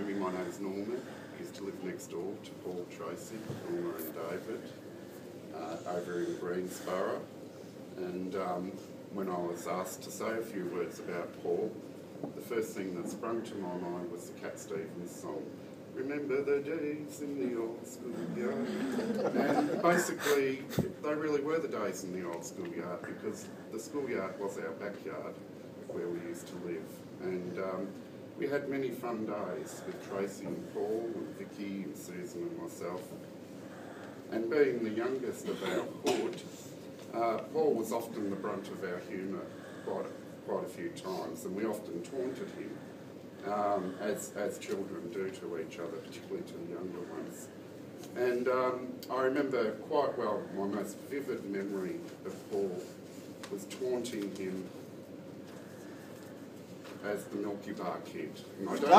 know me, my name's Norman. I used to live next door to Paul Tracy, Norma and David, over in Greensborough. And when I was asked to say a few words about Paul, the first thing that sprung to my mind was the Cat Stevens song, "Remember the days in the old schoolyard." And basically, they really were the days in the old schoolyard, because the schoolyard was our backyard where we used to live. And we had many fun days with Tracy and Paul and Vicky and Susan and myself. And being the youngest of our hood, Paul was often the brunt of our humour quite a few times, and we often taunted him, as children do to each other, particularly to the younger ones. And I remember quite well, my most vivid memory of Paul was taunting him as the Milky Bar Kid. And I don't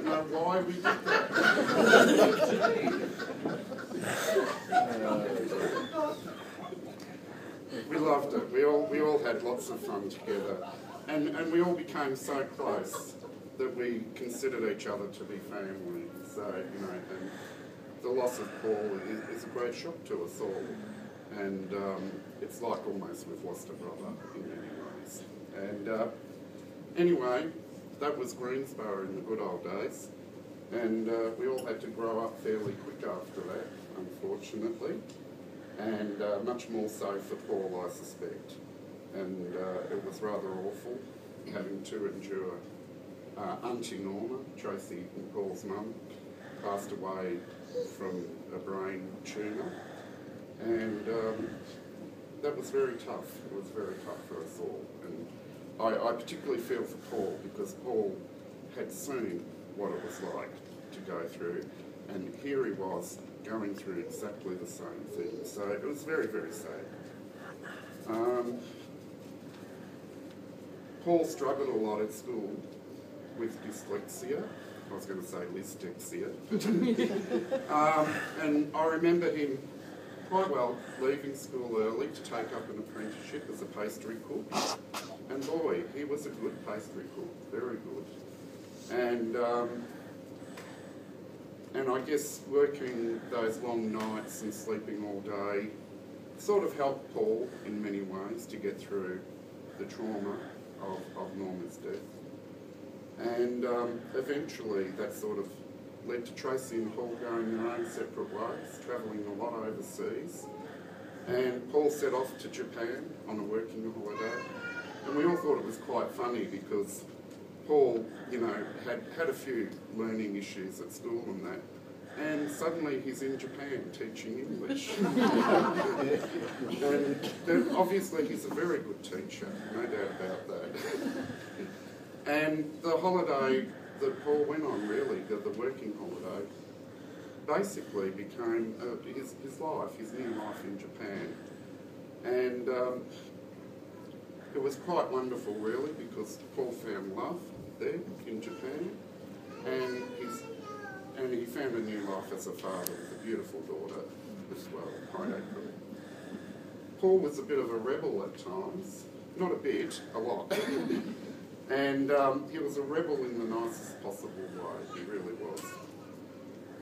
know why we did that. We loved it. We all had lots of fun together, and we all became so close that we considered each other to be family. So, you know, and the loss of Paul is a great shock to us all, and it's like almost we've lost a brother in many ways. And anyway, that was Greensborough in the good old days, and we all had to grow up fairly quick after that, unfortunately. And much more so for Paul, I suspect. And it was rather awful having to endure Auntie Norma, Tracy and Paul's mum, passed away from a brain tumour. And that was very tough. It was very tough for us all. And I particularly feel for Paul, because Paul had seen what it was like to go through. And here he was, going through exactly the same thing. So it was very, very sad. Paul struggled a lot at school with dyslexia. I was going to say lysdexia. And I remember him quite well leaving school early to take up an apprenticeship as a pastry cook. And boy, he was a good pastry cook, very good. And I guess working those long nights and sleeping all day sort of helped Paul in many ways to get through the trauma of Norma's death. And eventually that sort of led to Tracy and Paul going their own separate ways, travelling a lot overseas. And Paul set off to Japan on a working holiday. And we all thought it was quite funny, because Paul, you know, had a few learning issues at school and that, and suddenly he's in Japan teaching English. And then obviously he's a very good teacher, no doubt about that. And the holiday that Paul went on, really, the working holiday, basically became his life, his new life in Japan. And it was quite wonderful, really, because Paul found love there in Japan, and he found a new life as a father with a beautiful daughter as well. Hi, April. Paul was a bit of a rebel at times, not a bit, a lot. And he was a rebel in the nicest possible way, he really was.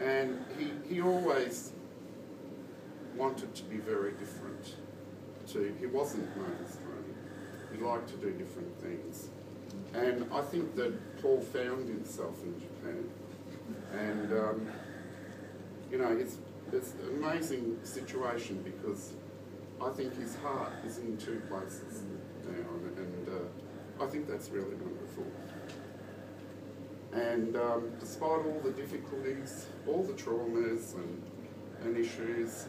And he always wanted to be very different. He wasn't mainstream. He liked to do different things. And I think that Paul found himself in Japan. And, you know, it's an amazing situation, because I think his heart is in two places now, and I think that's really wonderful. And despite all the difficulties, all the traumas and issues,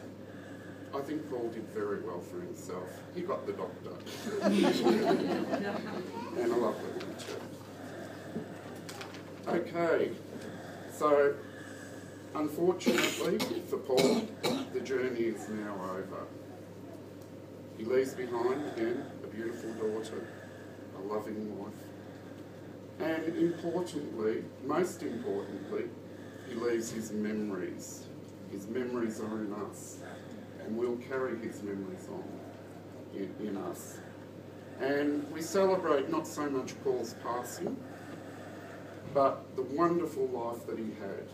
I think Paul did very well for himself. He got the doctor. And a lovely one too. Okay, so unfortunately for Paul, the journey is now over. He leaves behind, again, a beautiful daughter, a loving wife, and importantly, most importantly, he leaves his memories. His memories are in us, and we'll carry his memories on in us. And we celebrate not so much Paul's passing, but the wonderful life that he had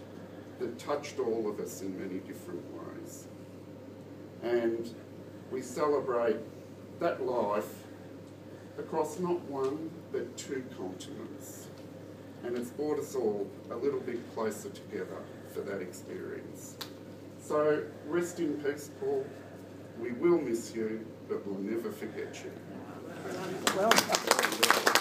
that touched all of us in many different ways. And we celebrate that life across not one, but 2 continents. And it's brought us all a little bit closer together for that experience. So rest in peace, Paul. We will miss you, but we'll never forget you. Well.